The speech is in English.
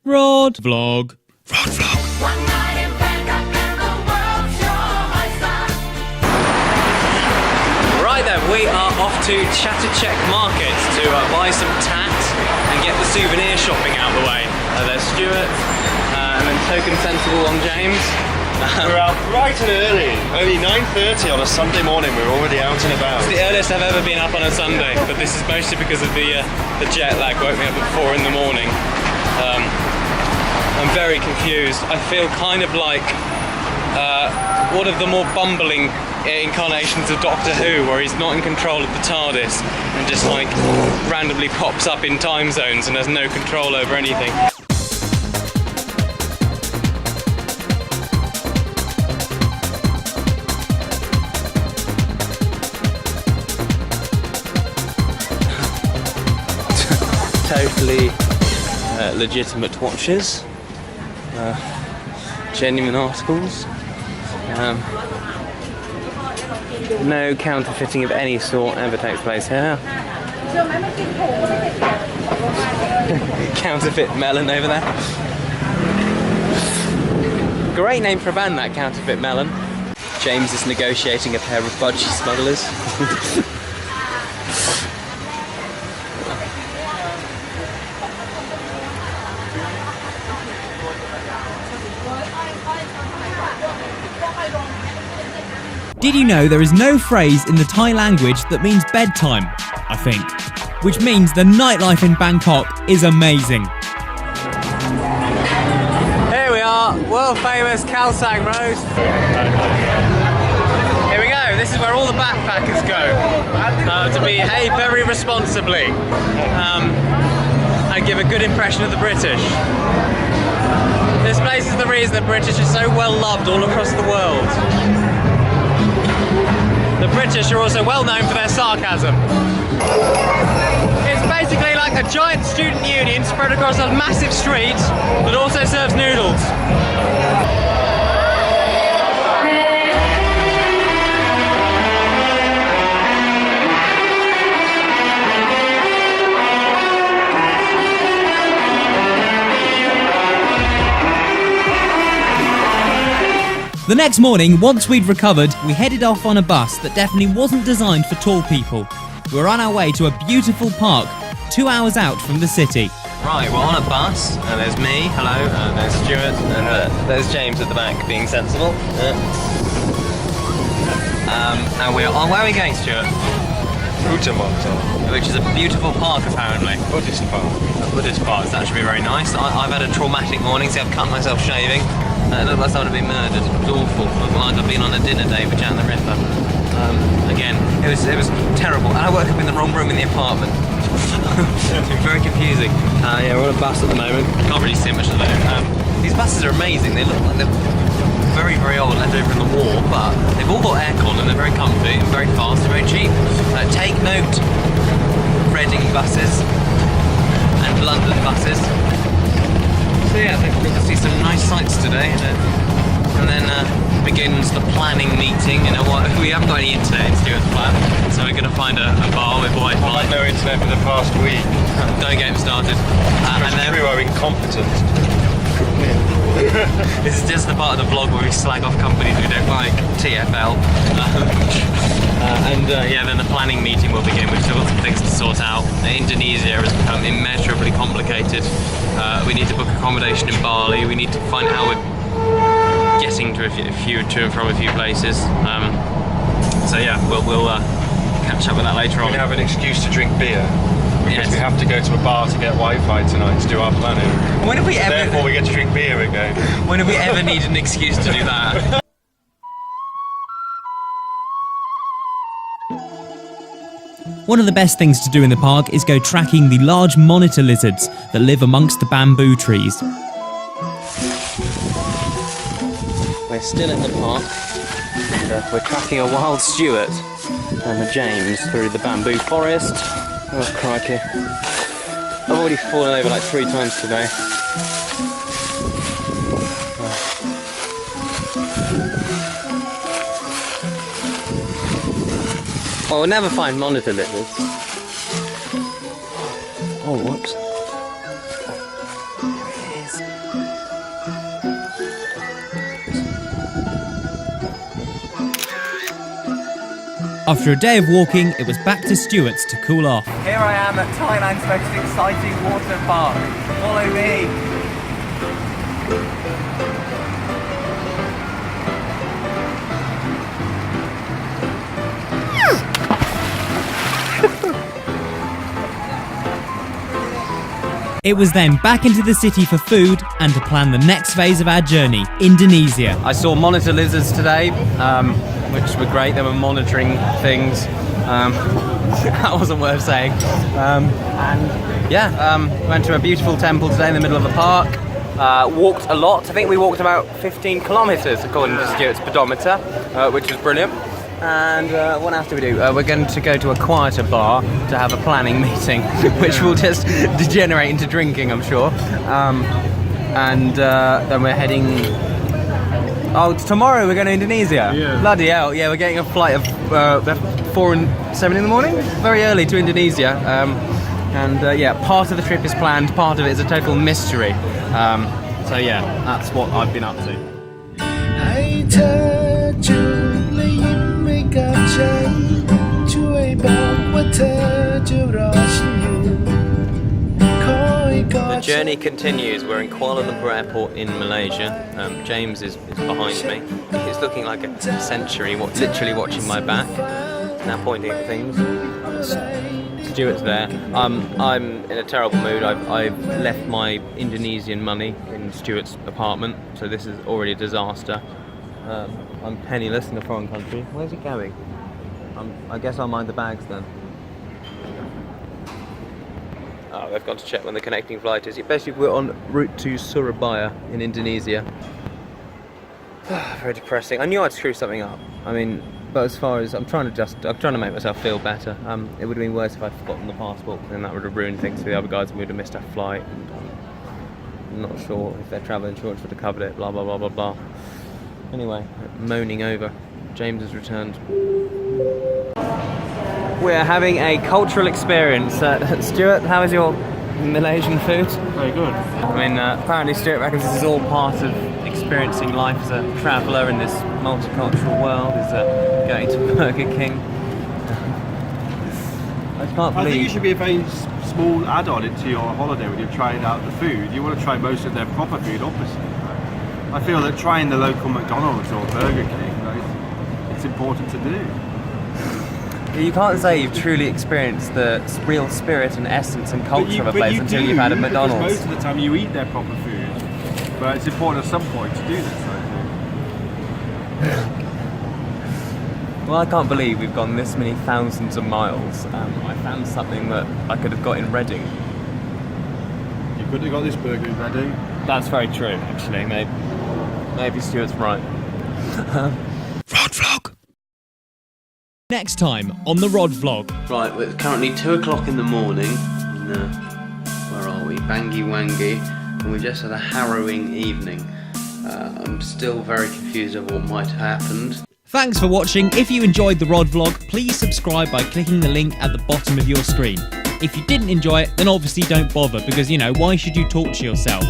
Rhod vlog. Rhod vlog. One night in Bangkok and the world sure oyster. Right then, we are off to Chatuchak Market to buy some tat and get the souvenir shopping out of the way. There's Stuart, and then token sensible on James. We're out bright and early, only 9:30 on a Sunday morning, we're already out and about. It's the earliest I've ever been up on a Sunday, but this is mostly because of the jet lag. Woke me up at 4 in the morning. I'm very confused. I feel kind of like one of the more bumbling incarnations of Doctor Who, where he's not in control of the TARDIS and just like randomly pops up in time zones and has no control over anything. Totally legitimate watches, genuine articles, no counterfeiting of any sort ever takes place here. Counterfeit melon over there. Great name for a band, that, Counterfeit Melon. James is negotiating a pair of budgie smugglers. Did you know there is no phrase in the Thai language that means bedtime, I think? Which means the nightlife in Bangkok is amazing. Here we are, world famous Khaosan Road. Here we go, this is where all the backpackers go to behave very responsibly and give a good impression of the British. This place is the reason the British are so well loved all across the world. The British are also well known for their sarcasm. It's basically like a giant student union spread across a massive street that also serves noodles. The next morning, once we'd recovered, we headed off on a bus that definitely wasn't designed for tall people. We were on our way to a beautiful park, 2 hours out from the city. Right, we're on a bus, and there's me, hello, there's Stuart, and there's James at the back being sensible. And we're on, where are we going, Stuart? Phutthamonthon. Which is a beautiful park, apparently. Buddhist park. A Buddhist park, that should be very nice. I've had a traumatic morning, so I've cut myself shaving. It looked like someone had been murdered. It was awful. It looked like I'd been on a dinner date with Jack the Ripper. Again, it was terrible. And I woke up in the wrong room in the apartment. Very confusing. Yeah, we're on a bus at the moment. Can't really see much of them. These buses are amazing. They look like they're very, very old, left over in the war, but they've all got aircon and they're very comfy and very fast and very cheap. Take note, Reading buses and London buses. So yeah, I think we're going to see some nice sights today, and then begins the planning meeting. You know what? We haven't got any internet in Stuart's flat, so we're going to find a bar with Wi-Fi. I've had no internet for the past week. Don't get him started. And then we are incompetent. This is just the part of the vlog where we slag off companies we don't like, TFL. Yeah, then the planning meeting will begin. We've still got some things to sort out. Indonesia has become immeasurably complicated. We need to book accommodation in Bali. We need to find how we're getting to to and from a few places. So yeah, we'll catch up with that later on. We have an excuse to drink beer. Because Yes. we have to go to a bar to get Wi-Fi tonight to do our planning. When have we ever? Therefore, we get to drink beer again. When have we ever needed an excuse to do that? One of the best things to do in the park is go tracking the large monitor lizards that live amongst the bamboo trees. We're still in the park, and we're tracking a wild Stuart and a James through the bamboo forest. Oh crikey. I've already fallen over like 3 times today. Well, we'll never find monitor lizards. Oh, whoops. There it is. After a day of walking, it was back to Stuart's to cool off. Here I am at Thailand's most exciting water park. Follow me. It was then back into the city for food and to plan the next phase of our journey, Indonesia. I saw monitor lizards today, which were great. They were monitoring things. That wasn't worth saying. Went to a beautiful temple today in the middle of the park. Walked a lot. I think we walked about 15 kilometres according to Stuart's pedometer, which was brilliant. And what else do we do? We're going to go to a quieter bar to have a planning meeting, which will just degenerate into drinking, I'm sure. Then we're heading... Oh, tomorrow we're going to Indonesia. Yeah. Bloody hell. Yeah, we're getting a flight of 4 and 7 in the morning. Very early to Indonesia. Part of the trip is planned, part of it is a total mystery. That's what I've been up to. ให้เธอจูบและยิ้มให้กับฉันช่วยบอกว่าเธอจะรอฉันอยู่คอยกอด The journey continues. We're in Kuala Lumpur Airport in Malaysia. James is behind me. He's looking like a century, literally watching my back, now pointing at things. Stuart's there. I'm in a terrible mood. I've left my Indonesian money in Stuart's apartment, so this is already a disaster. I'm penniless in a foreign country. Where's he going? I guess I'll mind the bags then. Oh, they've gone to check when the connecting flight is. Basically, we're en route to Surabaya in Indonesia. Very depressing. I knew I'd screw something up. I mean, but as far as I'm trying to make myself feel better. It would have been worse if I'd forgotten the passport, and that would have ruined things for the other guys, and we would have missed our flight. I'm not sure if their travel insurance would have covered it. Blah blah blah blah blah. Anyway, moaning over. James has returned. We're having a cultural experience. Stuart, how is your Malaysian food? Very good. I mean, apparently Stuart reckons this is all part of experiencing life as a traveller in this multicultural world, is going to Burger King. I can't believe... I think it should be a very small add-on into your holiday when you're trying out the food. You want to try most of their proper food, obviously. I feel that trying the local McDonald's or Burger King, it's important to do. You can't say you've truly experienced the real spirit and essence and culture of a place until you've had a McDonald's. Most of the time you eat their proper food, but it's important at some point to do this, I think. Well, I can't believe we've gone this many thousands of miles. I found something that I could have got in Reading. You could have got this burger in Reading. That's very true, actually. Maybe Stuart's right. Rhod Vlog. Next time on the Rhod Vlog. Right, it's currently 2 o'clock in the morning. Where are we? Bangi Wangi. And we've just had a harrowing evening. I'm still very confused of what might have happened. Thanks for watching. If you enjoyed the Rhod Vlog, please subscribe by clicking the link at the bottom of your screen. If you didn't enjoy it, then obviously don't bother, because, why should you torture yourself?